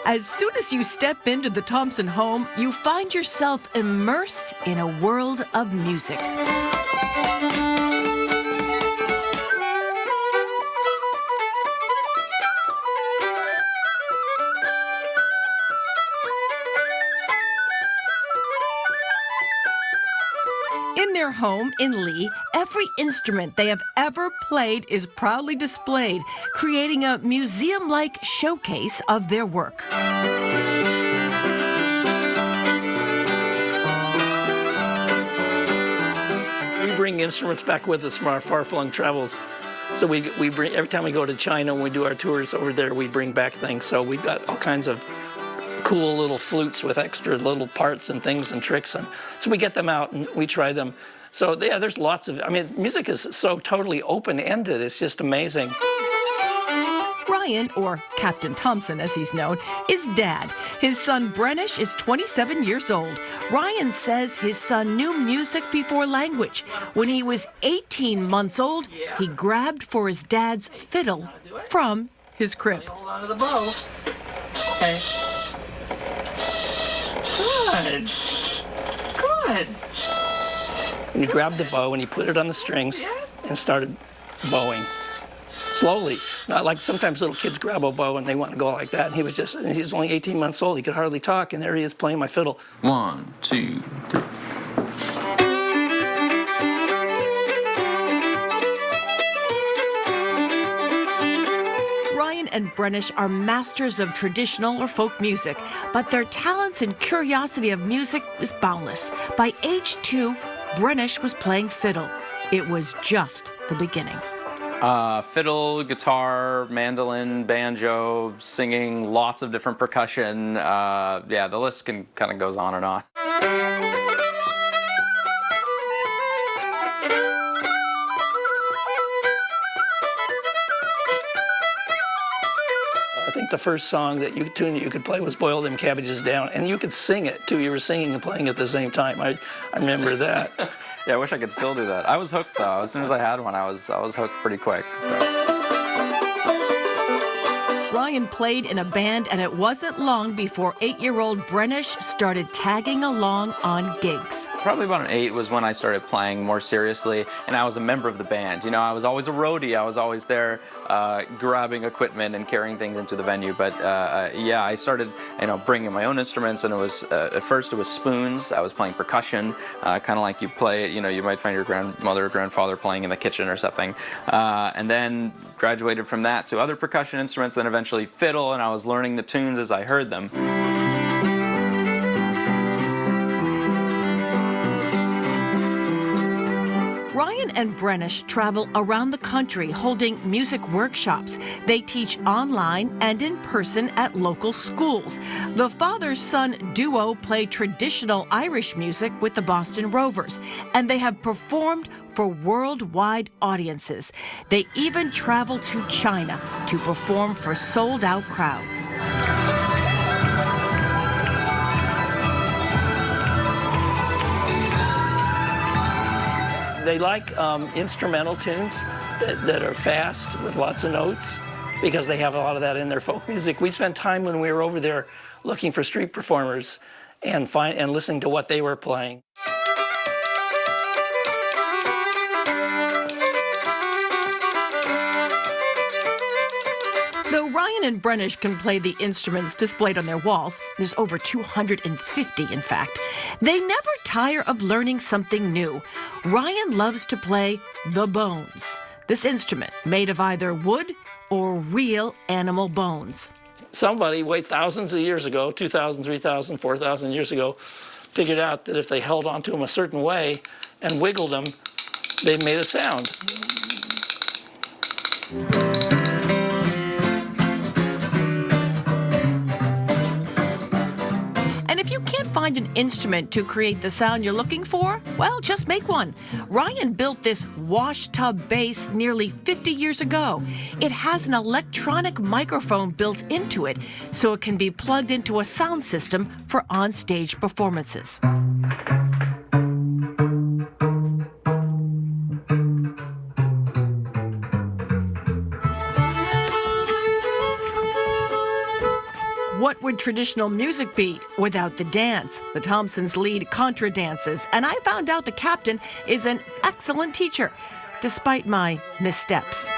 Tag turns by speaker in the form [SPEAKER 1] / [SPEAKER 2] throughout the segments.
[SPEAKER 1] As soon as you step into the Thompson home, you find yourself immersed in a world of music. In their home in Lee, every instrument they have ever played is proudly displayed, creating a museum-like showcase of their work.
[SPEAKER 2] We bring instruments back with us from our far-flung travels. So we bring, every time we go to China, when we do our tours over there, we bring back things. So we've got all kinds of cool little flutes with extra little parts and things and tricks, and so we get them out and we try them. So yeah, there's lots of, I mean, music is so totally open-ended, it's just amazing.
[SPEAKER 1] Ryan, or Captain Thompson as he's known, is Dad. His son Brennish is 27 years old. Ryan says his son knew music before language. When he was 18 months old, he grabbed for his dad's fiddle from his crib.
[SPEAKER 2] Hold on to the bow. Okay. Good. Good. And he grabbed the bow and he put it on the strings and started bowing. Slowly. Not like sometimes little kids grab a bow and they want to go like that. And he was just, and he's only 18 months old. He could hardly talk. And there he is playing my fiddle.
[SPEAKER 3] 1, 2, 3.
[SPEAKER 1] Ryan and Brennish are masters of traditional or folk music, but their talents and curiosity of music is boundless. By age 2, Brennish was playing fiddle. It was just the beginning.
[SPEAKER 3] Fiddle, guitar, mandolin, banjo, singing, lots of different percussion. Yeah, the list kind of goes on and on.
[SPEAKER 2] I think the first song that you could play was Boil Them Cabbages Down, and you could sing it too. You were singing and playing at the same time. I remember that.
[SPEAKER 3] Yeah, I wish I could still do that. I was hooked though. As soon as I had one, I was hooked pretty quick. So.
[SPEAKER 1] Ryan played in a band, and it wasn't long before 8-year-old Brennish started tagging along on gigs.
[SPEAKER 3] Probably about an 8 was when I started playing more seriously, and I was a member of the band. You know, I was always a roadie. I was always there grabbing equipment and carrying things into the venue. But yeah, I started, bringing my own instruments, and it was, at first it was spoons. I was playing percussion, kind of like you play, you might find your grandmother or grandfather playing in the kitchen or something. And then graduated from that to other percussion instruments, then eventually fiddle, and I was learning the tunes as I heard them.
[SPEAKER 1] Ryan and Brennish travel around the country holding music workshops. They teach online and in person at local schools. The father-son duo play traditional Irish music with the Boston Rovers, and they have performed for worldwide audiences. They even travel to China to perform for sold-out crowds.
[SPEAKER 2] They like instrumental tunes that are fast with lots of notes because they have a lot of that in their folk music. We spent time when we were over there looking for street performers and listening to what they were playing.
[SPEAKER 1] Though Ryan and Brennish can play the instruments displayed on their walls, there's over 250 in fact, they never tire of learning something new. Ryan loves to play the bones, this instrument made of either wood or real animal bones.
[SPEAKER 2] Somebody way thousands of years ago, 2,000, 3,000, 4,000 years ago, figured out that if they held onto them a certain way and wiggled them, they made a sound.
[SPEAKER 1] And if you can't find an instrument to create the sound you're looking for, well, just make one. Ryan built this wash tub bass nearly 50 years ago. It has an electronic microphone built into it, so it can be plugged into a sound system for on-stage performances. What would traditional music be without the dance? The Thompsons lead contra dances, and I found out the captain is an excellent teacher, despite my missteps.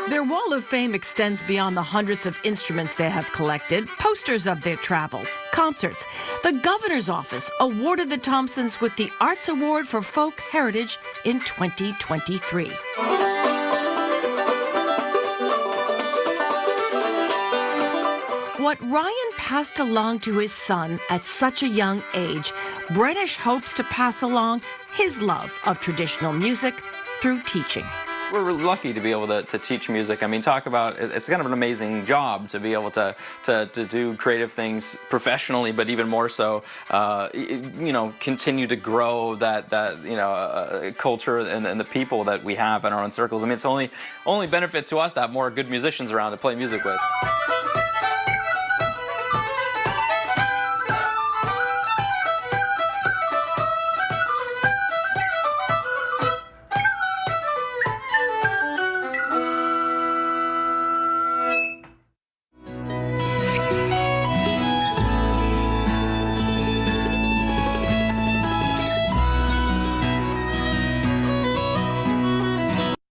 [SPEAKER 1] Their wall of fame extends beyond the hundreds of instruments they have collected, posters of their travels, concerts. The governor's office awarded the Thompsons with the Arts Award for Folk Heritage in 2023. What Ryan passed along to his son at such a young age, Brennish hopes to pass along his love of traditional music through teaching.
[SPEAKER 3] We're really lucky to be able to teach music. I mean, talk about, it's kind of an amazing job to be able to do creative things professionally, but even more so, you know, continue to grow that culture and the people that we have in our own circles. I mean, it's only benefit to us to have more good musicians around to play music with.